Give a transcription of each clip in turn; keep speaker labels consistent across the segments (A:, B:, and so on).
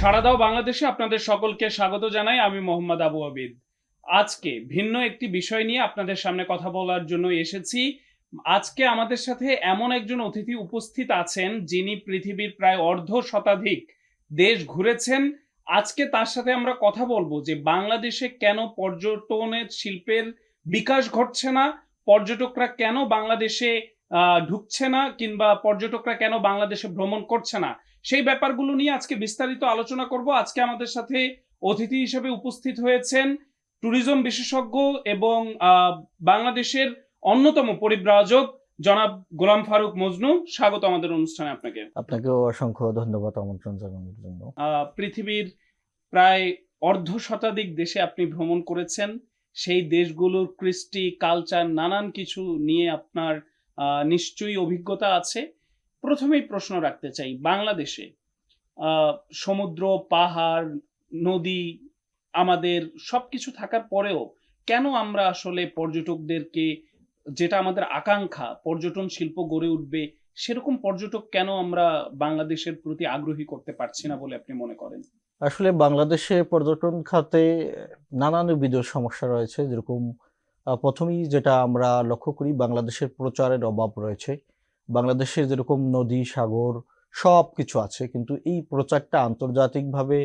A: সাড়া দাও বাংলাদেশে আপনাদের সকলকে স্বাগত জানাই। আমি মোহাম্মদ আবু আবিদ। আজকে ভিন্ন একটি বিষয় নিয়ে আপনাদের সামনে কথা বলার জন্য এসেছি। আজকে আমাদের সাথে এমন একজন অতিথি উপস্থিত আছেন যিনি পৃথিবীর প্রায় অর্ধ শতাধিক দেশ ঘুরেছেন। আজকে তার সাথে আমরা কথা বলবো যে বাংলাদেশে কেন পর্যটনের শিল্পের বিকাশ ঘটছে না, পর্যটকরা কেন বাংলাদেশে ঢুকছে না, কিংবা পর্যটকরা কেন বাংলাদেশে ভ্রমণ করছে না, সেই ব্যাপারগুলো নিয়ে আজকে বিস্তারিত আলোচনা করব। আজকে আমাদের সাথে অতিথি হিসেবে উপস্থিত হয়েছেন ট্যুরিজম বিশেষজ্ঞ এবং বাংলাদেশের অন্যতম পরিব্রাজক জনাব গোলাম ফারুক মজনু। স্বাগত আমাদের অনুষ্ঠানে আপনাকে।
B: আপনাকেও অসংখ্য ধন্যবাদ আমন্ত্রণ জানানোর জন্য।
A: পৃথিবীর প্রায় অর্ধ শতাধিক দেশে আপনি ভ্রমণ করেছেন। সেই দেশগুলোর কৃষ্টি, কালচার, নানান কিছু নিয়ে আপনার নিশ্চয়ই অভিজ্ঞতা আছে। প্রথমেই প্রশ্ন রাখতে চাই, বাংলাদেশে সমুদ্র, পাহাড়, নদী আমাদের সবকিছু থাকার পরেও কেন আমরা আসলে পর্যটকদেরকে, যেটা আমাদের আকাঙ্ক্ষা পর্যটন শিল্প গড়ে উঠবে, সেরকম পর্যটক কেন আমরা বাংলাদেশের প্রতি আগ্রহী করতে পারছি না বলে আপনি মনে করেন?
B: আসলে বাংলাদেশে পর্যটন খাতে নানাবিধ সমস্যা রয়েছে। যেরকম প্রথমেই যেটা আমরা লক্ষ্য করি, বাংলাদেশের প্রচারের অভাব রয়েছে। বাংলাদেশে যেরকম নদী, সাগর সব কিছু আছে, কিন্তু এই প্রচারটা আন্তর্জাতিকভাবে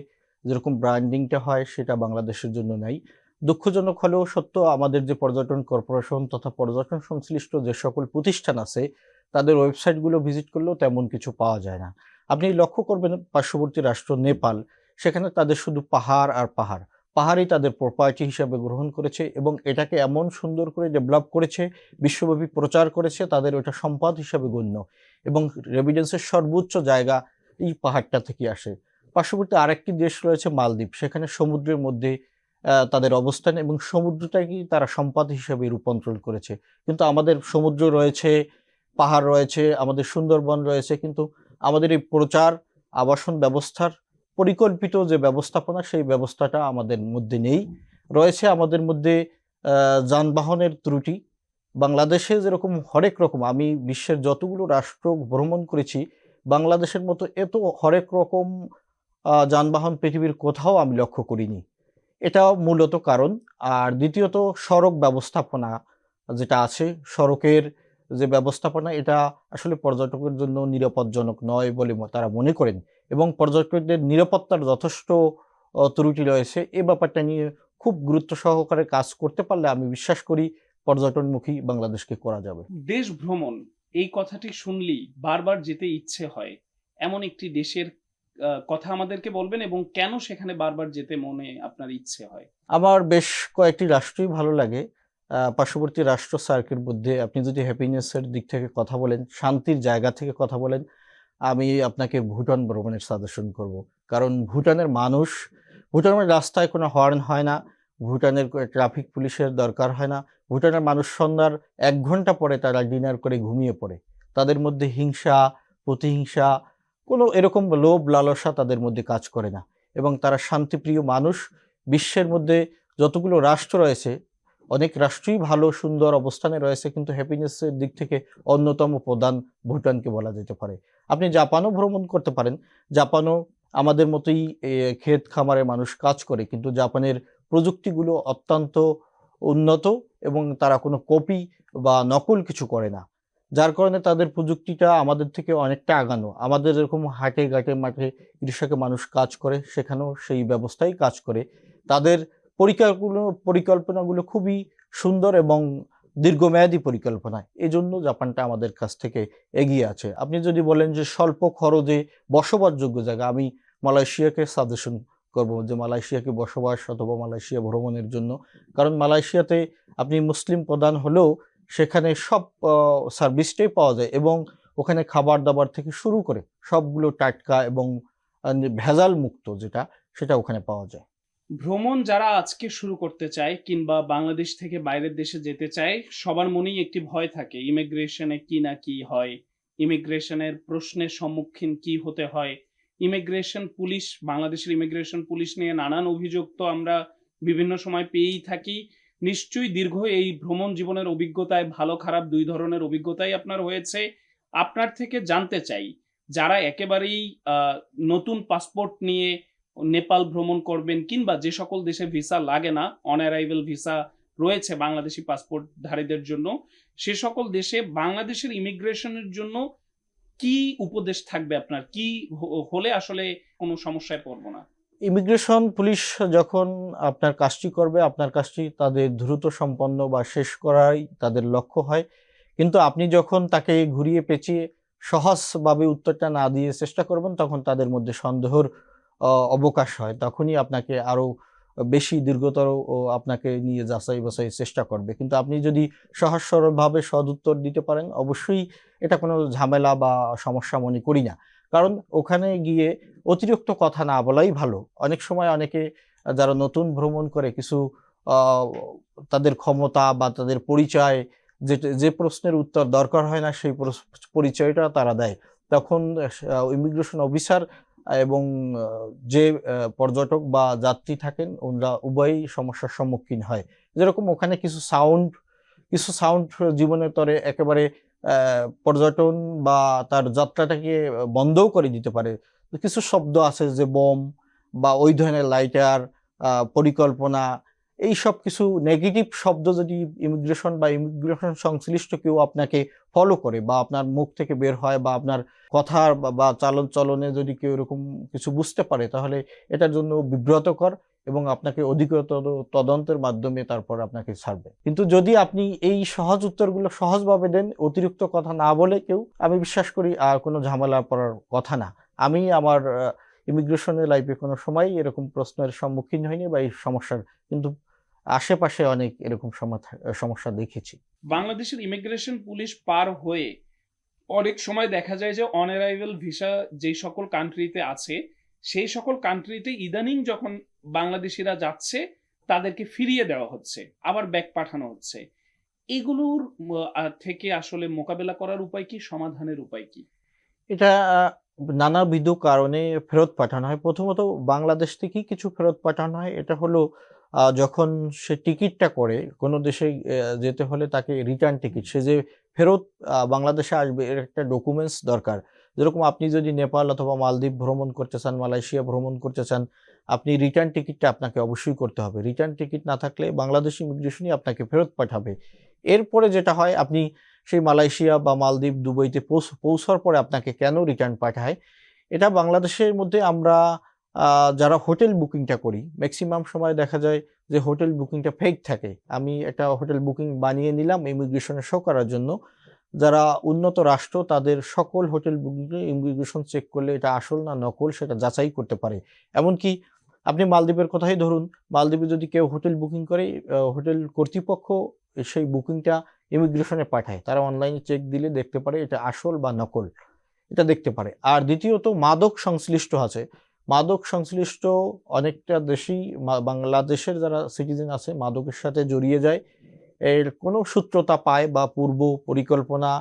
B: যেরকম ব্র্যান্ডিংটা হয় সেটা বাংলাদেশের জন্য নাই। দুঃখজনক হলেও সত্য, আমাদের যে পর্যটন কর্পোরেশন তথা পর্যটন সংশ্লিষ্ট যে সকল প্রতিষ্ঠান আছে তাদের ওয়েবসাইটগুলো ভিজিট করলেও তেমন কিছু পাওয়া যায় না। আপনি লক্ষ্য করবেন পার্শ্ববর্তী রাষ্ট্র নেপাল, সেখানে তাদের শুধু পাহাড় আর পাহাড়, পাহাড়ই তাদের প্রপার্টি হিসাবে গ্রহণ করেছে এবং এটাকে এমন সুন্দর করে ডেভেলপ করেছে, বিশ্বব্যাপী প্রচার করেছে, তাদের ওটা সম্পদ হিসাবে গণ্য এবং রেভিডেন্সের সর্বোচ্চ জায়গা এই পাহাড়টা থেকে আসে। পার্শ্ববর্তী আরেকটি দেশ রয়েছে মালদ্বীপ, সেখানে সমুদ্রের মধ্যে তাদের অবস্থান এবং সমুদ্রটাকেই তারা সম্পদ হিসাবে রূপান্তর করেছে। কিন্তু আমাদের সমুদ্র রয়েছে, পাহাড় রয়েছে, আমাদের সুন্দরবন রয়েছে, কিন্তু আমাদের এই প্রচার, আবাসন ব্যবস্থার পরিকল্পিত যে ব্যবস্থাপনা সেই ব্যবস্থাটা আমাদের মধ্যে নেই। রয়েছে আমাদের মধ্যে যানবাহনের ত্রুটি। বাংলাদেশে যেরকম হরেক রকম, আমি বিশ্বের যতগুলো রাষ্ট্র ভ্রমণ করেছি, বাংলাদেশের মতো এত হরেক রকম যানবাহন পৃথিবীর কোথাও আমি লক্ষ্য করিনি। এটাও মূলত কারণ। আর দ্বিতীয়ত সড়ক ব্যবস্থাপনা যেটা আছে, সড়কের যে ব্যবস্থাপনা, এটা আসলে পর্যটকের জন্য নিরাপদজনক নয় বলে তারা মনে করেন এবং পর্যটকদের নিরাপত্তার যথেষ্ট ত্রুটি রয়েছে। এ ব্যাপারটা নিয়ে খুব গুরুত্ব সহকারে কাজ করতে পারলে আমি বিশ্বাস করি পর্যটনমুখী বাংলাদেশকে করা যাবে।
A: দেশ ভ্রমণ, এই কথাটি শুনলেই বারবার যেতে ইচ্ছে হয়। এমন একটি দেশের কথা আমাদেরকে বলবেন এবং কেন সেখানে বারবার যেতে মনে আপনার ইচ্ছে হয়?
B: আমার বেশ কয়েকটি রাষ্ট্রই ভালো লাগে। পার্শ্ববর্তী রাষ্ট্র সার্কের মধ্যে আপনি যদি হ্যাপিনেসের দিক থেকে কথা বলেন, শান্তির জায়গা থেকে কথা বলেন, আমি আপনাকে ভুটান ভ্রমণের সাজেশন করব। কারণ ভুটানের মানুষ, ভুটানের রাস্তায় কোনো হর্ন হয় না, ভুটানের ট্রাফিক পুলিশের দরকার হয় না। ভুটানের মানুষ সন্ধ্যার ১ ঘন্টা পরে তারা ডিনার করে ঘুমিয়ে পড়ে। তাদের মধ্যে হিংসা, প্রতিহিংসা, কোনো এরকম লোভ লালসা তাদের মধ্যে কাজ করে না এবং তারা শান্তিপ্রিয় মানুষ। বিশ্বের মধ্যে যতগুলো রাষ্ট্র রয়েছে, অনেক রাষ্ট্রই ভালো সুন্দর অবস্থানে রয়েছে, কিন্তু হ্যাপিনেসের দিক থেকে অন্যতম প্রধান ভুটানকে বলা যেতে পারে। আপনি জাপানও ভ্রমণ করতে পারেন। জাপানও আমাদের মতোই ক্ষেত খামারে মানুষ কাজ করে, কিন্তু জাপানের প্রযুক্তিগুলো অত্যন্ত উন্নত এবং তারা কোনো কপি বা নকল কিছু করে না, যার কারণে তাদের প্রযুক্তিটা আমাদের থেকে অনেকটা আগানো। আমাদের এরকম হাটে ঘাটে মাঠে কৃষকে মানুষ কাজ করে, সেখানেও সেই ব্যবস্থাই কাজ করে। তাদের পরিকল্পনাগুলো খুবই সুন্দর এবং দীর্ঘমেয়াদী পরিকল্পনা। এজন্য জাপানটা আমাদের কাছ থেকে এগিয়ে আছে। আপনি যদি বলেন যে স্বল্প খরচে বসবাসযোগ্য জায়গা, আমি মালয়েশিয়াকে সাজেশন করব যে মালয়েশিয়াকে বসবাস অথবা মালয়েশিয়া ভ্রমণের জন্য। কারণ মালয়েশিয়াতে আপনি মুসলিম প্রধান হলেও সেখানে সব সার্ভিসটাই পাওয়া যায় এবং ওখানে খাবার দাবার থেকে শুরু করে সবগুলো টাটকা এবং ভেজাল মুক্ত, সেটা ওখানে পাওয়া যায়।
A: ভ্রমণ যারা আজকে শুরু করতে চায় কিংবা বাংলাদেশ থেকে বাইরের দেশে যেতে চায়, সবার মনেই একটি ভয় থাকে, ইমিগ্রেশনে কি না কি হয়, ইমিগ্রেশনের প্রশ্নের সম্মুখীন কি হতে হয়। ইমিগ্রেশন পুলিশ, বাংলাদেশের ইমিগ্রেশন পুলিশ নিয়ে নানান অভিযোগ তো আমরা বিভিন্ন সময় পেয়েই থাকি। নিশ্চয়ই দীর্ঘ এই ভ্রমণ জীবনের অভিজ্ঞতায় ভালো খারাপ দুই ধরনের অভিজ্ঞতাই আপনার হয়েছে। আপনার থেকে জানতে চাই, যারা একেবারেই নতুন পাসপোর্ট নিয়ে নেপাল ভ্রমণ করবেন কিংবা যে সকল দেশে ভিসা লাগে না, অন অ্যারাইভাল ভিসা রয়েছে বাংলাদেশি পাসপোর্টধারীদের জন্য, সে সকল দেশে বাংলাদেশের ইমিগ্রেশনের জন্য কি উপদেশ থাকবে আপনার? কি হলে আসলে কোনো সমস্যায় পড়ব না?
B: ইমিগ্রেশন পুলিশ যখন আপনার কাজটি করবে, আপনার কাজটি তাদের দ্রুত সম্পন্ন বা শেষ করাই তাদের লক্ষ্য হয়। কিন্তু আপনি যখন তাকে ঘুরিয়ে পেঁচিয়ে সহজভাবে উত্তরটা না দিয়ে চেষ্টা করবেন, তখন তাদের মধ্যে সন্দেহের অবকাশ হয়। তখনই আপনাকে আরো বেশি দীর্ঘতর আপনাকে নিয়ে যাচাই বাছাই চেষ্টা করবে। কিন্তু আপনি যদি সহজ সরলভাবে সদুত্তর দিতে পারেন, অবশ্যই এটা কোনো ঝামেলা বা সমস্যা মনে করি না। কারণ ওখানে গিয়ে অতিরিক্ত কথা না বলাই ভালো। অনেক সময় অনেকে যারা নতুন ভ্রমণ করে কিছু আ তাদের ক্ষমতা বা তাদের পরিচয় যে প্রশ্নের উত্তর দরকার হয় না, সেই পরিচয়টা তারা দেয়। তখন ইমিগ্রেশন অফিসার এবং আ যে পর্যটক বা যাত্রী থাকেন, ওনারা উভয়ই সমস্যার সম্মুখীন হয়। যেরকম ওখানে কিছু সাউন্ড জীবনের তরে একেবারে পর্যটন বা তার যাত্রাটাকে বন্ধও করে দিতে পারে। কিছু শব্দ আছে যে বম বা ওই ধরনের লাইটার, পরিকল্পনা, এইসব কিছু নেগেটিভ শব্দ যদি ইমিগ্রেশন সংশ্লিষ্ট কেউ আপনাকে ফলো করে বা আপনার মুখ থেকে বের হয় বা আপনার কথার বা চালন-চলনে যদি কেউ এরকম কিছু বুঝতে পারে, তাহলে এটার জন্য বিব্রতকর এবং আপনাকে অধিকতর তদন্তের মাধ্যমে তারপর আপনাকে ছাড়বে। কিন্তু যদি আপনি এই সহজ উত্তরগুলো সহজভাবে দেন, অতিরিক্ত কথা না বলে কেউ, আমি বিশ্বাস করি আর কোনো ঝামেলা পড়ার কথা না। আমি আমার ইমিগ্রেশনের লাইফে কোনো সময়ই এরকম প্রশ্নের সম্মুখীন হইনি বা এই সমস্যার, কিন্তু আশেপাশে অনেক এরকম সমস্যা দেখেছি।
A: বাংলাদেশের ইমিগ্রেশন পুলিশ পার হয়ে অনেক সময় দেখা যায় যে অন অ্যারাইভাল ভিসা যেই সকল কান্ট্রিতে আছে, সেই সকল কান্ট্রিতে ইদানিং যখন বাংলাদেশিরা যাচ্ছে, তাদেরকে ফিরিয়ে দেওয়া হচ্ছে, আবার ব্যাক পাঠানো হচ্ছে। এগুলোর থেকে আসলে মোকাবেলা করার উপায় কি? সমাধানের উপায় কি?
B: এটা নানাবিধ কারণে ফেরত পাঠানো হয়। প্রথমত বাংলাদেশ থেকেই কিছু ফেরত পাঠানো হয়। এটা হলো যখন সে টিকিটটা করে কোনো দেশে যেতে হলে তাকে রিটার্ন টিকিট, সে যে ফেরত বাংলাদেশে আসবে এর একটা ডকুমেন্টস দরকার। যেরকম আপনি যদি নেপাল অথবা মালদ্বীপ ভ্রমণ করতে চান, মালয়েশিয়া ভ্রমণ করতে চান, আপনি রিটার্ন টিকিটটা আপনাকে অবশ্যই করতে হবে। রিটার্ন টিকিট না থাকলে বাংলাদেশ ইমিগ্রেশনই আপনাকে ফেরত পাঠাবে। এরপরে যেটা হয়, আপনি সেই মালয়েশিয়া বা মালদ্বীপ, দুবাইতে পৌঁছার পরে আপনাকে কেন রিটার্ন পাঠায়? এটা বাংলাদেশের মধ্যে আমরা যারা হোটেল বুকিংটা করি, মেক্সিমাম সময় দেখা যায় যে হোটেল বুকিংটা ফেক থাকে। আমি একটা হোটেল বুকিং বানিয়ে নিলাম ইমিগ্রেশনে শো করার জন্য। যারা উন্নত রাষ্ট্র তাদের সকল হোটেল বুকিংয়ে ইমিগ্রেশন চেক করলে এটা আসল না নকল সেটা যাচাই করতে পারে। এমনকি আপনি মালদ্বীপের কথাই ধরুন, মালদ্বীপে যদি কেউ হোটেল বুকিং করে, হোটেল কর্তৃপক্ষ সেই বুকিংটা ইমিগ্রেশনে পাঠায়। তারা অনলাইনে চেক দিলে দেখতে পারে এটা আসল বা নকল। এটা দেখতে পারে। আর দ্বিতীয়ত মাদক সংশ্লিষ্ট আছে। মাদক সংশ্লিষ্ট অনেকটা দেশেই বাংলাদেশের যারা সিটিজেন আছে মাদকের সাথে জড়িয়ে যায়। এর কোনো সূত্রতা পায় বা পূর্ব পরিকল্পনা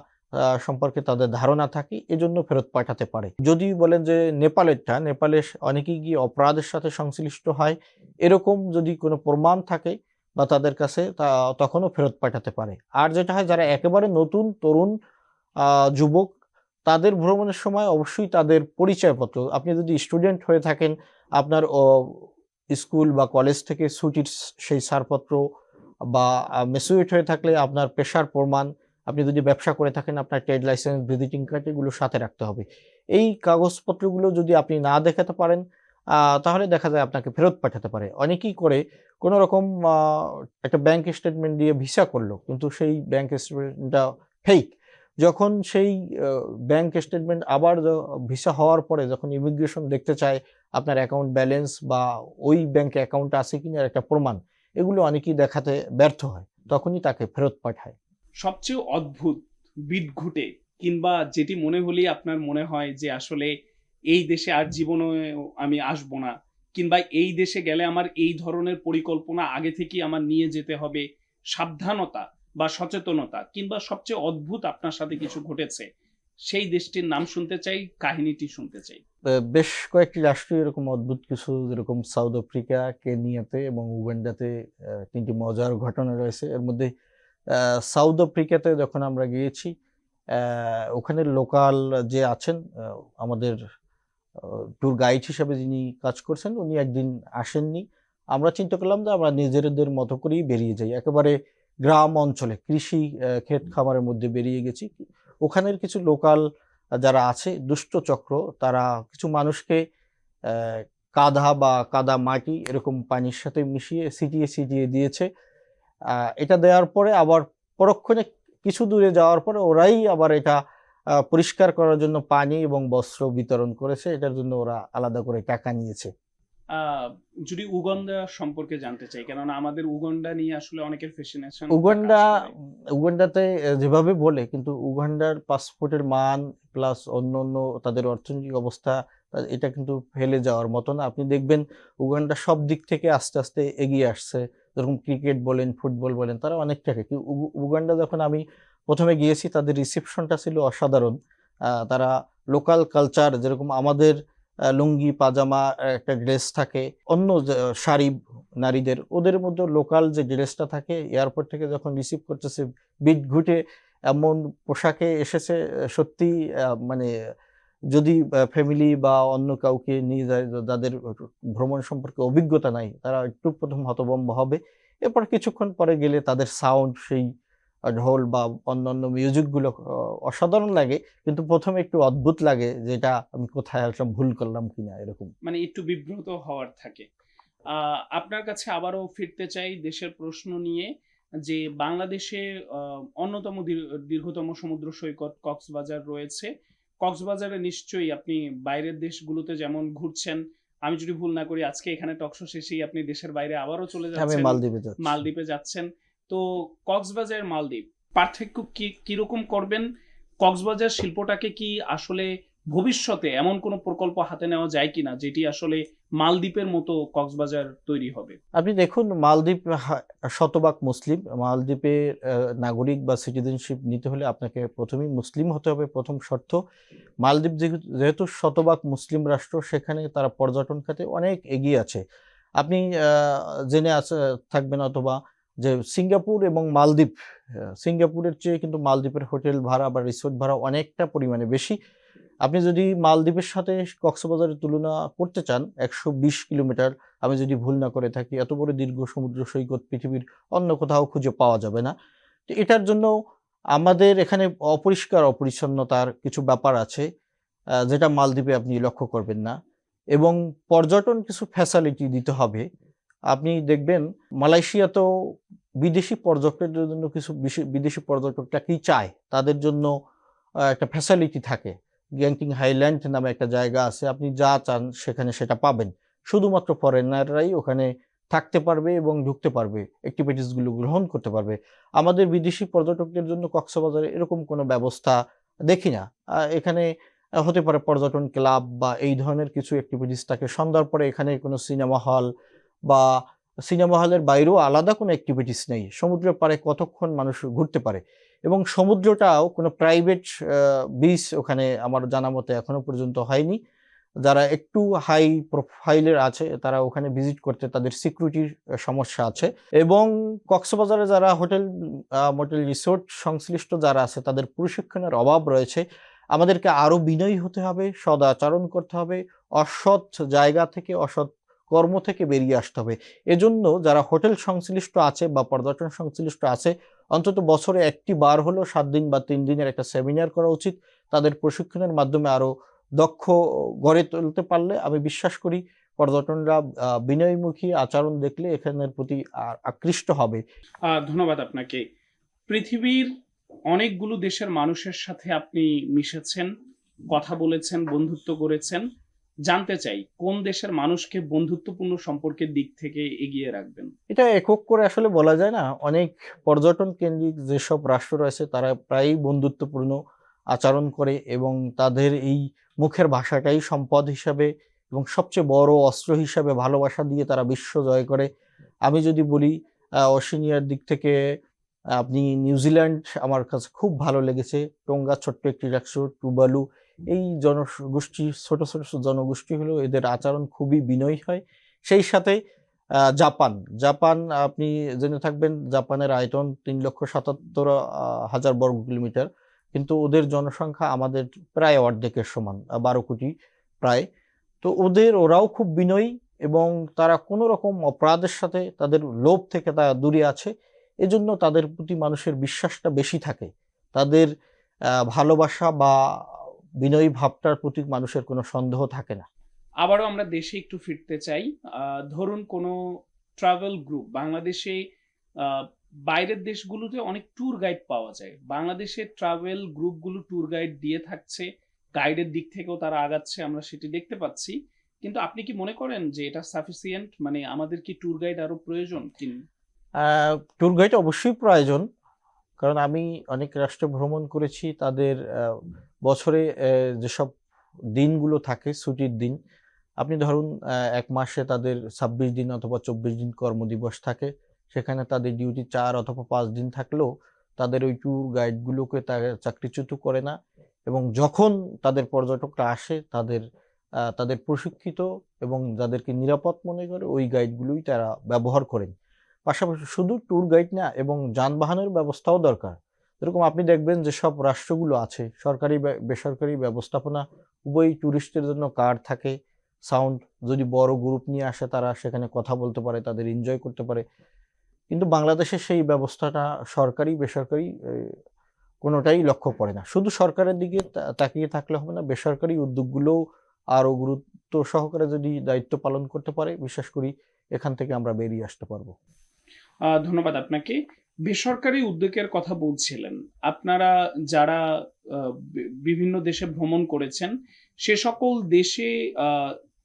B: সম্পর্কে তাদের ধারণা থাকে, এজন্য ফেরত পাঠাতে পারে। যদি বলেন যে নেপালে অনেকেই গিয়ে অপরাধের সাথে সংশ্লিষ্ট হয়। এরকম যদি কোনো প্রমাণ থাকে বা তাদের কাছে তখনও ফেরত পাঠাতে পারে। আর যেটা হয়, যারা একেবারে নতুন তরুণ যুবক, তাদের ভ্রমণের সময় অবশ্যই তাদের পরিচয়পত্র, আপনি যদি স্টুডেন্ট হয়ে থাকেন, আপনার স্কুল বা কলেজ থেকে ছুটির সেই ছাড়পত্র বা ম্যাচুরেট হয়ে থাকলে আপনার পেশার প্রমাণ, আপনি যদি ব্যবসা করে থাকেন আপনার ট্রেড লাইসেন্স, ভিজিটিং কার্ড, এগুলো সাথে রাখতে হবে। এই কাগজপত্রগুলো যদি আপনি না দেখাতে পারেন, তাহলে দেখা যায় আপনাকে ফেরত পাঠাতে পারে। অনেকেই করে কোনো রকম আ একটা ব্যাংক স্টেটমেন্ট দিয়ে ভিসা করল, কিন্তু সেই ব্যাংক স্টেটমেন্টটা ফেক। যখন সেই আ ব্যাংক স্টেটমেন্ট আবার ভিসা হওয়ার পরে যখন ইমিগ্রেশন দেখতে চায় আপনার অ্যাকাউন্ট ব্যালেন্স বা ওই ব্যাংকে অ্যাকাউন্ট আছে কিনা একটা প্রমাণ, এগুলো অনেকেই দেখাতে ব্যর্থ হয়। তখনই তাকে ফেরত পাঠায়।
A: সবচেয়ে অদ্ভুত, বিদঘুটে কিংবা যেটি মনে হলেই আপনার মনে হয় যে আসলে এই দেশে আর জীবনেও আমি আসবো না, কিংবা এই দেশে গেলে আমার এই ধরনের পরিকল্পনা আগে থেকেই আমার নিয়ে যেতে হবে, সাবধানতা বা সচেতনতা, কিংবা সবচেয়ে অদ্ভুত আপনার সাথে কিছু ঘটেছে, সেই দেশটির নাম শুনতে চাই, কাহিনীটি শুনতে চাই।
B: বেশ কয়েকটি রাষ্ট্রে এরকম অদ্ভুত কিছু, যেরকম সাউথ আফ্রিকা, কেনিয়াতে এবং উগান্ডাতে ৩ টি মজার ঘটনা রয়েছে। এর মধ্যে আ সাউথ আফ্রিকাতে যখন আমরা গিয়েছি, ওখানের লোকাল যে আছেন, আমাদের ট্যুর গাইড হিসেবে যিনি কাজ করছেন উনি একদিন আসেননি। আমরা চিন্তা করলাম যে আমরা নিজেদের মতো করেই বেরিয়ে যাই, একেবারে গ্রাম অঞ্চলে কৃষি ক্ষেত খামারের মধ্যে বেরিয়ে গেছি। ওখানের কিছু লোকাল যারা আছে দুষ্ট চক্র, তারা কিছু মানুষকে আহ, কাদা বা কাদা মাটি এরকম পানির সাথে মিশিয়ে ছিটিয়ে ছিটিয়ে দিয়েছে। এটা দেওয়ার পরে আবার পরক্ষণে কিছু দূরে যাওয়ার পরে ওরাই আবার এটা পরিষ্কার করার জন্য পানি এবং বস্ত্র বিতরণ করেছে। এটার জন্য ওরা আলাদা করে টাকা নিয়েছে।
A: আহ, যদি উগান্ডা সম্পর্কে জানতে চাই, কেননা আমাদের উগান্ডা নিয়ে আসলে অনেকের ফ্যাসিনেশন কাজ
B: উগান্ডা
A: করে।
B: উগান্ডাতে যেভাবে বলে, কিন্তু উগান্ডার পাসপোর্টের মান প্লাস অন্য অন্য তাদের অর্থনৈতিক অবস্থা, এটা কিন্তু ফেলে যাওয়ার মতো না। আপনি দেখবেন উগান্ডা সব দিক থেকে আস্তে আস্তে এগিয়ে আসছে। যেরকম ক্রিকেট বলেন, ফুটবল বলেন, তারা অনেকটাকে উগান্ডা যখন আমি প্রথমে গিয়েছি তাদের রিসেপশনটা ছিল অসাধারণ। তারা লোকাল কালচার, যেরকম আমাদের লুঙ্গি পাজামা একটা ড্রেস থাকে, অন্য শাড়ি নারীদের, ওদের মধ্যে লোকাল যে ড্রেসটা থাকে, এয়ারপোর্ট থেকে যখন রিসিভ করতেছে বিট ঘুটে এমন পোশাকে এসেছে। সত্যি মানে যদি ফ্যামিলি বা অন্য কাউকে নিয়ে যায় যাদের ভ্রমণ সম্পর্কে অভিজ্ঞতা নাই, তারা একটু প্রথম হতভম্ব হবে। এরপর কিছুক্ষণ পরে গেলে তাদের সাউন্ড, সেই ঢোল বা অন্যান্য মিউজিক গুলো অসাধারণ লাগে। কিন্তু প্রথমে একটু অদ্ভুত লাগে যে এটা আমি কোথায় আসলাম, ভুল করলাম কিনা এরকম।
A: মানে একটু বিব্রত হওয়ার থাকে। আপনার কাছে আবারও ফিরতে চাই দেশের প্রশ্ন নিয়ে, যে বাংলাদেশে অন্যতম দীর্ঘতম সমুদ্র সৈকত কক্সবাজার রয়েছে। কক্সবাজারে নিশ্চয়ই আপনি বাইরের দেশগুলোতে যেমন ঘুরছেন, আমি যদি ভুল না করি আজকে এখানে টকশো শেষেই আপনি দেশের বাইরে আবারও চলে
B: আমি
A: যাচ্ছেন,
B: মালদ্বীপে যাচ্ছি।
A: মালদ্বীপে যাচ্ছেন। তো কক্সবাজার মালদ্বীপ পার্থক্য কি কিরকম করবেন? কক্সবাজার শিল্পটাকে কি আসলে ভবিষ্যতে এমন কোনো প্রকল্প হাতে নেওয়া যায় কিনা যেটি আসলে মালদ্বীপের মতো কক্সবাজার তৈরি হবে?
B: আপনি দেখুন, মালদ্বীপ শতভাগ মুসলিম। মালদ্বীপের নাগরিক বা সিটিজেনশিপ নিতে হলে আপনাকে প্রথমেই মুসলিম হতে হবে, প্রথম শর্ত। মালদ্বীপ যেহেতু শতভাগ মুসলিম রাষ্ট্র, সেখানে তারা পর্যটন খাতে অনেক এগিয়ে আছে। আপনি জেনে থাকবেন অথবা, যে সিঙ্গাপুর এবং মালদ্বীপ, সিঙ্গাপুরের চেয়ে কিন্তু মালদ্বীপের হোটেল ভাড়া বা রিসোর্ট ভাড়া অনেকটা পরিমাণে বেশি। আপনি যদি মালদ্বীপের সাথে কক্সবাজারের তুলনা করতে চান, 120 কিলোমিটার, আমি যদি ভুল না করে থাকি, এত বড় দীর্ঘ সমুদ্র সৈকত পৃথিবীর অন্য কোথাও খুঁজে পাওয়া যাবে না। তো এটার জন্য আমাদের এখানে অপরিষ্কার অপরিচ্ছন্নতার কিছু ব্যাপার আছে, যেটা মালদ্বীপে আপনি লক্ষ্য করবেন না। এবং পর্যটন কিছু ফ্যাসিলিটি দিতে হবে। আপনি দেখবেন মালয়েশিয়াতেও বিদেশি পর্যটকদের জন্য কিছু বিদেশি পর্যটকরা কি চায়, তাদের জন্য একটা ফ্যাসিলিটি থাকে। গ্যাংটিং হাইল্যান্ড নামে একটা জায়গা আছে, আপনি যা চান সেখানে সেটা পাবেন। শুধুমাত্র ফরেনাররাই ওখানে থাকতে পারবে এবং ঢুকতে পারবে, অ্যাক্টিভিটিস গুলো গ্রহণ করতে পারবে। আমাদের বিদেশি পর্যটকদের জন্য কক্সবাজারে এরকম কোনো ব্যবস্থা দেখি না। এখানে হতে পারে পর্যটন ক্লাব বা এই ধরনের কিছু অ্যাক্টিভিটিস থাকে। সন্ধ্যার পরে এখানে কোনো সিনেমা হল বা সিনেমা হলের বাইরেও আলাদা কোনো অ্যাক্টিভিটিস নেই। সমুদ্রের পাড়ে কতক্ষণ মানুষ ঘুরতে পারে, এবং সমুদ্রটাও কোনো প্রাইভেট বিচ ওখানে আমার জানা মতে এখনো পর্যন্ত হয়নি। যারা একটু হাই প্রোফাইলের আছে তারা ওখানে ভিজিট করতে, তাদের সিকিউরিটির সমস্যা আছে। এবং কক্সবাজারে যারা হোটেল মোটেল রিসোর্ট সংশ্লিষ্ট যারা আছে, তাদের প্রশিক্ষণের অভাব রয়েছে। আমাদেরকে আরো বিনয়ী হতে হবে, সদাচরণ করতে হবে, অসৎ জায়গা থেকে, অসৎ কর্ম থেকে বেরিয়ে আসতে হবে। এজন্য যারা হোটেল সংশ্লিষ্ট আছে বা পর্যটন সংশ্লিষ্ট আছে, অন্তত বছরে একটি বার হলো 7 দিন বা 3 দিনের একটা সেমিনার করা উচিত। তাদের প্রশিক্ষণের মাধ্যমে আরো দক্ষ গড়ে তুলতে পারলে আমি বিশ্বাস করি পর্যটনরা বিনয়মুখী আচরণ দেখলে এখানের প্রতি আকৃষ্ট হবে।
A: ধন্যবাদ আপনাকে। পৃথিবীর অনেকগুলো দেশের মানুষের সাথে আপনি মিশেছেন, কথা বলেছেন, বন্ধুত্ব করেছেন। জানতে চাই কোন দেশের মানুষকে বন্ধুত্বপূর্ণ সম্পর্কের দিক থেকে এগিয়ে রাখবেন?
B: এটা একক করে আসলে বলা যায় না। অনেক পর্যটন কেন্দ্রিক যেসব রাষ্ট্র রয়েছে তারা প্রায়ই বন্ধুত্বপূর্ণ আচরণ করে, এবং তাদের এই মুখের ভাষাটাই সম্পদ হিসাবে এবং সবচেয়ে বড় অস্ত্র হিসাবে ভালোবাসা দিয়ে তারা বিশ্ব জয় করে। আমি যদি বলি ওশেনিয়ার দিক থেকে, আপনি নিউজিল্যান্ড আমার কাছে খুব ভালো লেগেছে। টোঙ্গা ছোট্ট একটি রাষ্ট্র, টুবালু, এই জনগোষ্ঠী, ছোট ছোট জনগোষ্ঠী হলো, এদের আচরণ খুবই বিনয়ী হয়। সেই সাথে জাপান, জাপান আপনি জেনে থাকবেন, জাপানের আয়তন 3,77,000 বর্গ কিলোমিটার, কিন্তু ওদের জনসংখ্যা আমাদের প্রায় অর্ধেকের সমান, 12 কোটি প্রায়। তো ওরাও খুব বিনয়ী এবং তারা কোনো রকম অপরাধের সাথে তাদের লোভ থেকে তারা দূরে আছে। এজন্য তাদের প্রতি মানুষের বিশ্বাসটা বেশি থাকে। তাদের ভালোবাসা বা বিনয়ী ভাবটার প্রতি মানুষের কোনো সন্দেহ থাকে না।
A: আবারও আমরা দেশে একটু ফিরতে চাই। ধরুন কোনো ট্রাভেল গ্রুপ বাংলাদেশে, আহ, বাইরের দেশগুলোতে অনেক ট্যুর গাইড পাওয়া যায়, বাংলাদেশের ট্রাভেল গ্রুপগুলো ট্যুর গাইড দিয়ে থাকছে, গাইডের দিক থেকেও তারা আগাচ্ছে, আমরা সেটি দেখতে পাচ্ছি। কিন্তু আপনি কি মনে করেন যে এটা সাফিসিয়েন্ট, মানে আমাদের কি ট্যুর গাইড আরো প্রয়োজন কি?
B: ট্যুর গাইড অবশ্যই প্রয়োজন, কারণ আমি অনেক রাষ্ট্রে ভ্রমণ করেছি। তাদের বছরে যেসব দিনগুলো থাকে ছুটির দিন, আপনি ধরুন এক মাসে তাদের 26 দিন অথবা 24 দিন কর্মদিবস থাকে, সেখানে তাদের ডিউটি 4 অথবা 5 দিন থাকলেও তাদের ওই ট্যুর গাইডগুলোকে তারা চাকরিচ্যুত করে না। এবং যখন তাদের পর্যটকরা আসে তাদের প্রশিক্ষিত এবং যাদেরকে নিরাপদ মনে করে ওই গাইডগুলোই তারা ব্যবহার করেন। পাশাপাশি শুধু ট্যুর গাইড না, এবং যানবাহনের ব্যবস্থাও দরকার। যেরকম আপনি দেখবেন যে সব রাষ্ট্রগুলো আছে, সরকারি বেসরকারি ব্যবস্থাপনা উভয়ই ট্যুরিস্টের জন্য কার থাকে, সাউন্ড, যদি বড় গ্রুপ নিয়ে আসে তারা সেখানে কথা বলতে পারে, তাদের এনজয় করতে পারে। কিন্তু বাংলাদেশে সেই ব্যবস্থাটা সরকারি বেসরকারি কোনোটাই লক্ষ্য পড়ে না। শুধু সরকারের দিকে তাকিয়ে থাকলে হবে না, বেসরকারি উদ্যোগগুলোও আরও গুরুত্ব সহকারে যদি দায়িত্ব পালন করতে পারে, বিশ্বাস করি এখান থেকে আমরা বেরিয়ে আসতে পারবো।
A: ধন্যবাদ আপনাকে। বেসরকারি উদ্যোগের কথা বলছিলেন আপনারা, যারা বিভিন্ন দেশে ভ্রমণ করেছেন, সে সকল দেশে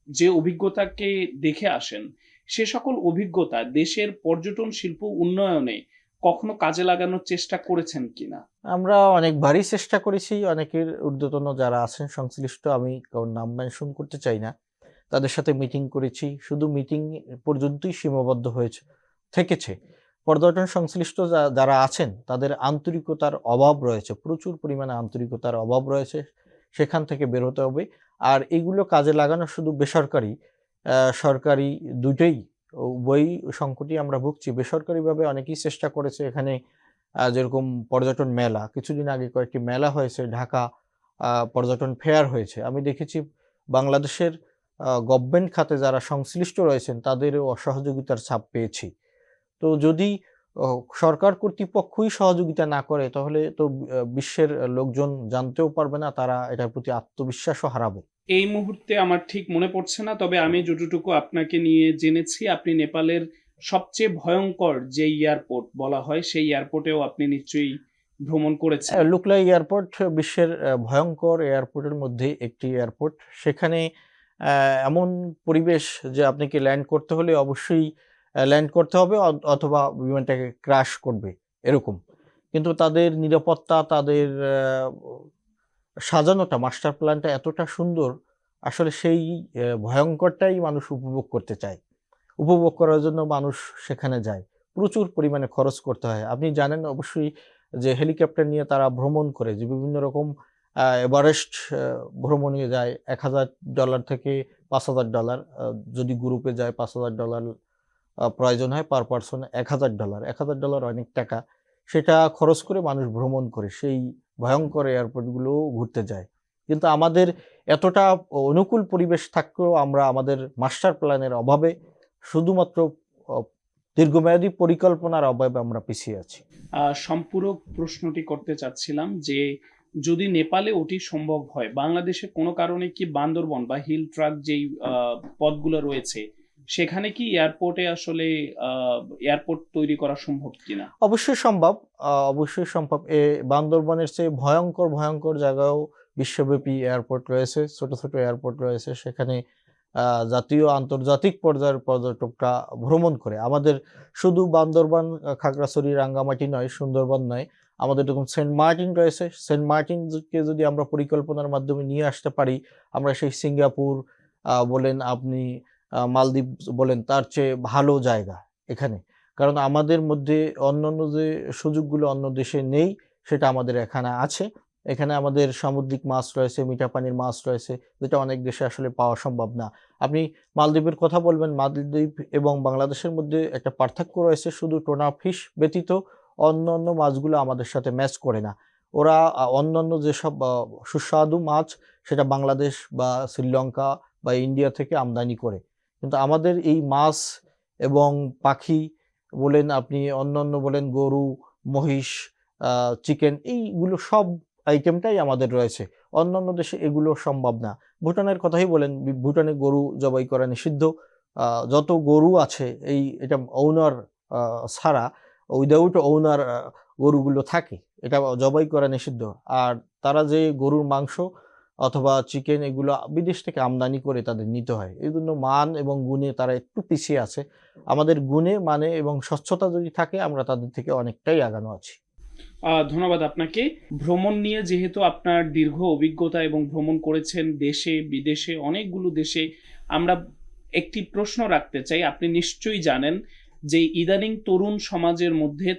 A: যে অভিজ্ঞতাকে দেখে আসেন, সে সকল অভিজ্ঞতা দেশের পর্যটন শিল্প উন্নয়নে কখনো কাজে লাগানোর চেষ্টা করেছেন কিনা?
B: আমরা অনেকবারই চেষ্টা করেছি। অনেকের ঊর্ধ্বতন যারা আছেন সংশ্লিষ্ট, আমি কারোর নাম মেনশন করতে চাই না, তাদের সাথে মিটিং করেছি। শুধু মিটিং পর্যন্তই সীমাবদ্ধ থেকেছে। পর্যটন সংশ্লিষ্ট যারা আছেন তাদের আন্তরিকতার অভাব রয়েছে, প্রচুর পরিমাণে আন্তরিকতার অভাব রয়েছে, সেখান থেকে বের হতে হবে। আর এগুলো কাজে লাগানো শুধু বেসরকারি সরকারি দুটোই, উভয়ই সংকটই আমরা ভুগছি। বেসরকারিভাবে অনেকেই চেষ্টা করেছে। এখানে যেরকম পর্যটন মেলা, কিছুদিন আগে কয়েকটি মেলা হয়েছে, ঢাকা পর্যটন ফেয়ার হয়েছে। আমি দেখেছি বাংলাদেশের গভর্নমেন্ট খাতে যারা সংশ্লিষ্ট রয়েছেন তাদেরও অসহযোগিতার ছাপ পেয়েছি। তো যদি সরকার কর্তৃপক্ষই সহযোগিতা না করে তাহলে তো বিশ্বের লোকজন জানতেও পারবে না, তারা এটার প্রতি আত্মবিশ্বাসও হারাবে।
A: এই মুহূর্তে আমার ঠিক মনে পড়ছে না, তবে আমি যতটুকু আপনাকে নিয়ে জেনেছি, আপনি নেপালের সবচেয়ে ভয়ঙ্কর যে এয়ারপোর্ট বলা হয় সেই এয়ারপোর্টেও আপনি নিশ্চয়ই ভ্রমণ করেছেন।
B: লুকলাই এয়ারপোর্ট বিশ্বের ভয়ঙ্কর এয়ারপোর্টের মধ্যে একটি এয়ারপোর্ট। সেখানে এমন পরিবেশ যে আপনাকে ল্যান্ড করতে হলে অবশ্যই ল্যান্ড করতে হবে অথবা বিমানটাকে ক্র্যাশ করবে এরকম। কিন্তু তাদের নিরাপত্তা, তাদের সাজানোটা, মাস্টার প্ল্যানটা এতটা সুন্দর, আসলে সেই ভয়ঙ্করটাই মানুষ উপভোগ করতে চায়। উপভোগ করার জন্য মানুষ সেখানে যায়। প্রচুর পরিমাণে খরচ করতে হয়। আপনি জানেন অবশ্যই যে হেলিকপ্টার নিয়ে তারা ভ্রমণ করে, যে বিভিন্ন রকম এভারেস্ট ভ্রমণে যায়। $1000 থেকে $5000, যদি গ্রুপে যায় $5000 প্রয়োজন হয়, পার পারসন $1000। $1000 অনেক টাকা। সেটা খরচ করে মানুষ ভ্রমণ করে সেই ভয়ঙ্কর এয়ারপোর্টগুলোও ঘুরতে যায়। কিন্তু আমাদের এতটা অনুকূল পরিবেশ থাকলেও আমরা আমাদের মাস্টার প্ল্যানের অভাবে, শুধুমাত্র দীর্ঘমেয়াদী পরিকল্পনার অভাবে আমরা পিছিয়ে আছি।
A: সম্পূরক প্রশ্নটি করতে চাচ্ছিলাম যে যদি নেপালে ওটি সম্ভব হয়, বাংলাদেশে কোনো কারণে কি বান্দরবন বা হিল ট্রাক যেই পথগুলো রয়েছে সেখানে কি এয়ারপোর্টে আসলে এয়ারপোর্ট তৈরি করা সম্ভব কিনা?
B: অবশ্যই সম্ভব, অবশ্যই সম্ভব। বান্দরবনের চেয়ে ভয়ঙ্কর ভয়ঙ্কর জায়গায়ও বিশ্বব্যাপী এয়ারপোর্ট রয়েছে, ছোট ছোট এয়ারপোর্ট রয়েছে। সেখানে জাতীয় আন্তর্জাতিক পর্যায়ের পর্যটকরা ভ্রমণ করে। আমাদের শুধু বান্দরবান, খাগড়াছড়ি, রাঙ্গামাটি নয়, সুন্দরবন নয়, আমাদের এরকম সেন্ট মার্টিন রয়েছে। সেন্ট মার্টিনকে যদি আমরা পরিকল্পনার মাধ্যমে নিয়ে আসতে পারি, আমরা সেই সিঙ্গাপুর বলেন, আপনি মালদ্বীপ বলেন, তার চেয়ে ভালো জায়গা এখানে। কারণ আমাদের মধ্যে অন্যান্য যে সুযোগগুলো অন্য দেশে নেই, সেটা আমাদের এখানে আছে। এখানে আমাদের সামুদ্রিক মাছ রয়েছে, মিঠা পানির মাছ রয়েছে, যেটা অনেক দেশে আসলে পাওয়া সম্ভব না। আপনি মালদ্বীপের কথা বলবেন, মালদ্বীপ এবং বাংলাদেশের মধ্যে একটা পার্থক্য রয়েছে, শুধু টোনা ফিশ ব্যতীত অন্যান্য মাছগুলো আমাদের সাথে ম্যাচ করে না। ওরা অন্যান্য যেসব সুস্বাদু মাছ, সেটা বাংলাদেশ বা শ্রীলঙ্কা বা ইন্ডিয়া থেকে আমদানি করে। কিন্তু আমাদের এই মাছ এবং পাখি বলেন, আপনি অন্যান্য বলেন, গরু, মহিষ, চিকেন, এইগুলো সব আইটেমটাই আমাদের রয়েছে। অন্যান্য দেশে এগুলো সম্ভব না। ভুটানের কথাই বলেন, ভুটানে গরু জবাই করা নিষিদ্ধ। যত গরু আছে এটা ওনার ছাড়া, উইদাউট ওনার গরুগুলো থাকে, এটা জবাই করা নিষিদ্ধ। আর তারা যে গরুর মাংস অথবা চিকেন এগুলো বিদেশ থেকে আমদানি করে তাদের নিতে হয়, এই জন্য মান এবং গুণে তারা একটু পিছিয়ে আছে। আমাদের গুণে, মানে এবং স্বচ্ছতা যদি থাকে, আমরা তাদের থেকে অনেকটাই আগানো আছি।
A: ধন্যবাদ আপনাকে। ভ্রমণ নিয়ে যেহেতু আপনার দীর্ঘ অভিজ্ঞতা এবং ভ্রমণ করেছেন দেশে বিদেশে অনেকগুলো দেশে, আমরা একটি প্রশ্ন রাখতে চাই। আপনি নিশ্চয়ই জানেন যে ইদানিং তরুণ সমাজের মধ্যে,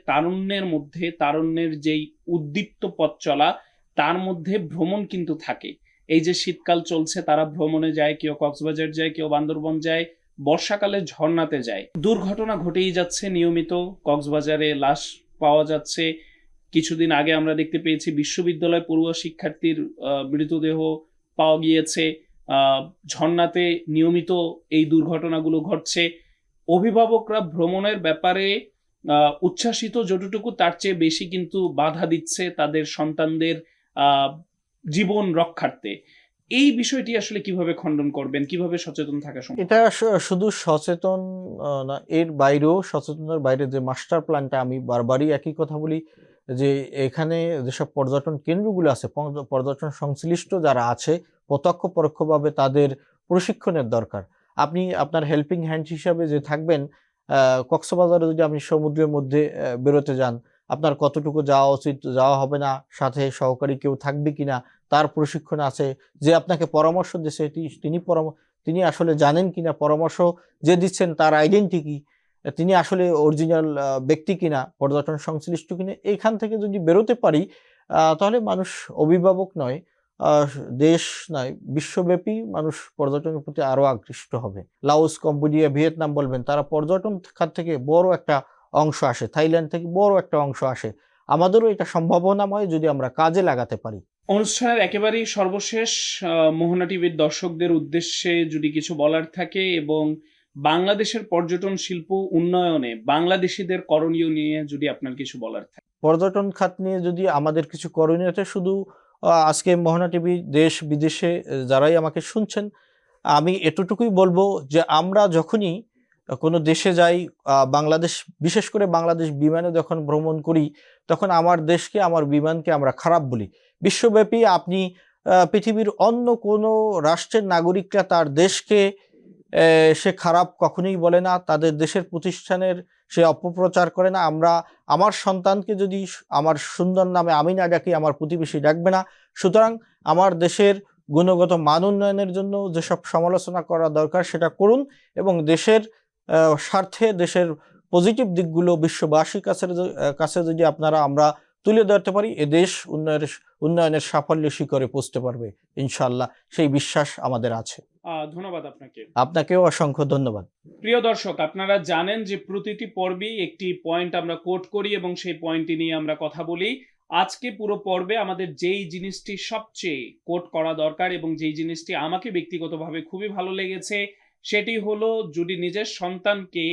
A: তারুণ্যের যেই উদ্দীপ্ত পথ চলা, তার মধ্যে ভ্রমণ কিন্তু থাকে। এই যে শীতকাল চলছে, তারা ভ্রমণে যায়, কেউ কক্সবাজার যায়, কেউ বান্দরবন যায়, বর্ষাকালে ঝর্ণাতে যায়। দুর্ঘটনা ঘটেই যাচ্ছে নিয়মিত। কক্সবাজারে লাশ পাওয়া যাচ্ছে। কিছুদিন আগে আমরা দেখতে পেয়েছি বিশ্ববিদ্যালয় পড়ুয়া শিক্ষার্থীর মৃতদেহ পাওয়া গিয়েছে। ঝর্ণাতে নিয়মিত এই দুর্ঘটনাগুলো ঘটছে। অভিভাবকরা ভ্রমণের ব্যাপারে উচ্ছ্বাসিত যতটুকু, তার চেয়ে বেশি কিন্তু বাধা দিচ্ছে তাদের সন্তানদের জীবন রক্ষার্থে। এই বিষয়টি আসলে কিভাবে খণ্ডন করবেন, কিভাবে সচেতন থাকা সম্ভব?
B: এটা শুধু সচেতন না, এর বাইরেও, সচেতনের বাইরে যে মাস্টার প্ল্যানটা, আমি বারবারই একই কথা বলি যে এখানে যেসব পর্যটন কেন্দ্রগুলো আছে, পর্যটন সংশ্লিষ্ট যারা আছে, প্রত্যক্ষ পরোক্ষভাবে তাদের প্রশিক্ষণের দরকার। আপনি আপনার হেল্পিং হ্যান্ড হিসাবে যে থাকবেন, কক্সবাজারে যদি আপনি সমুদ্রের মধ্যে বেরোতে যান, আপনার কতটুকু যাওয়া উচিত, যাওয়া হবে না, সাথে সহকারী কেউ থাকবে কিনা, তার প্রশিক্ষণ আছে। যে আপনাকে পরামর্শ দিচ্ছে তিনি আসলে জানেন কিনা, পরামর্শ যে দিচ্ছেন তার আইডেন্টি কি, তিনি আসলে অরিজিনাল ব্যক্তি কিনা, পর্যটন সংশ্লিষ্ট কিনা। এইখান থেকে যদি বেরোতে পারি, তাহলে মানুষ, অভিভাবক নয়, দেশ নয়, বিশ্বব্যাপী মানুষ পর্যটনের প্রতি আরো আকৃষ্ট হবে। লাওস, কম্বোডিয়া, ভিয়েতনাম বলবেন, তারা পর্যটন খাত থেকে বড় একটা অংশ আসে, থাইল্যান্ড থেকে বড় একটা অংশ আসে। আমাদেরও এটা সম্ভাবনাময় যদি আমরা কাজে লাগাতে পারি।
A: অনুষ্ঠানের একেবারেই সর্বশেষ, মোহনা টিভির দর্শকদের উদ্দেশ্যে যদি কিছু বলার থাকে, এবং বাংলাদেশের পর্যটন শিল্প উন্নয়নে বাংলাদেশিদের করণীয় নিয়ে যদি আপনার কিছু বলার থাকে।
B: পর্যটন খাত নিয়ে যদি আমাদের কিছু করণীয় আছে, শুধু আজকে মোহনা টিভি দেশ বিদেশে যারাই আমাকে শুনছেন, আমি এতটুকুই বলবো যে আমরা যখনই কোনো দেশে যাই, বাংলাদেশ, বিশেষ করে বাংলাদেশ বিমানে যখন ভ্রমণ করি, তখন আমার দেশকে, আমার বিমানকে আমরা খারাপ বলি। বিশ্বব্যাপী আপনি পৃথিবীর অন্য কোনো রাষ্ট্রের নাগরিকরা তার দেশকে সে খারাপ কখনোই বলে না, তাদের দেশের প্রতিষ্ঠানের সে অপপ্রচার করে না। আমার সন্তানকে যদি আমার সুন্দর নামে আমি না ডাকি, আমার প্রতিবেশী ডাকবে না। সুতরাং আমার দেশের গুণগত মান উন্নয়নের জন্য যেসব সমালোচনা করা দরকার সেটা করুন, এবং দেশের স্বার্থে, দেশের পজিটিভ দিকগুলো বিশ্ববাসীর কাছে যদি আমরা তুলে ধরতে পারি, এ দেশ উন্নয়নের সাফল্য শিখরে পৌঁছতে পারবে ইনশাআল্লাহ। সেই বিশ্বাস আমাদের আছে।
A: ধন্যবাদ আপনাকে।
B: আপনাকেও অসংখ্য ধন্যবাদ।
A: প্রিয় দর্শক, আপনারা জানেন যে প্রতিটি পর্বেই একটি পয়েন্ট আমরা কোট করি এবং সেই পয়েন্টটি নিয়ে আমরা কথা বলি। আজকে পুরো পর্বে আমাদের যেই জিনিসটি সবচেয়ে কোট করা দরকার এবং যেই জিনিসটি আমাকে ব্যক্তিগতভাবে খুবই ভালো লেগেছে, সেটি হলো, যদি নিজের সন্তানকে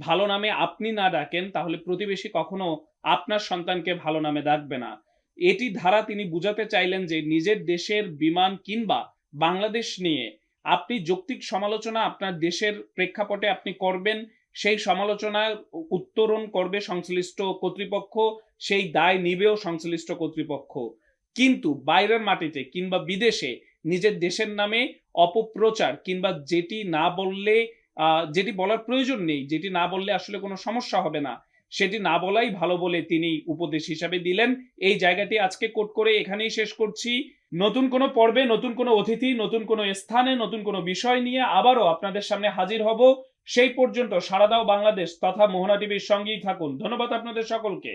A: ভালো নামে আপনি না ডাকেন, তাহলে প্রতিবেশী কখনো আপনার সন্তানকে ভালো নামে ডাকবে না। এটি ধারা তিনি বুঝাতে চাইলেন যে নিজের দেশের বিমান কিংবা বাংলাদেশ নিয়ে আপনি যৌক্তিক সমালোচনা আপনার দেশের প্রেক্ষাপটে আপনি করবেন, সেই সমালোচনার উত্তরণ করবে সংশ্লিষ্ট কর্তৃপক্ষ, সেই দায় নিবেও সংশ্লিষ্ট কর্তৃপক্ষ। কিন্তু বাইরের মাটিতে কিংবা বিদেশে নিজের দেশের নামে অপপ্রচার কিংবা যেটি না বললে, যেটি বলার প্রয়োজন নেই, যেটি না বললে আসলে কোনো সমস্যা হবে না, সেটি না বলাই ভালো বলে তিনি উপদেশ হিসাবে দিলেন। এই জায়গাটি আজকে কোট করে এখানেই শেষ করছি। নতুন কোনো পর্বে, নতুন কোনো অতিথি, নতুন কোনো স্থানে, নতুন কোনো বিষয় নিয়ে আবারও আপনাদের সামনে হাজির হব। সেই পর্যন্ত সারা দাও বাংলাদেশ তথা মোহনা টিভির সঙ্গেই থাকুন। ধন্যবাদ আপনাদের সকলকে।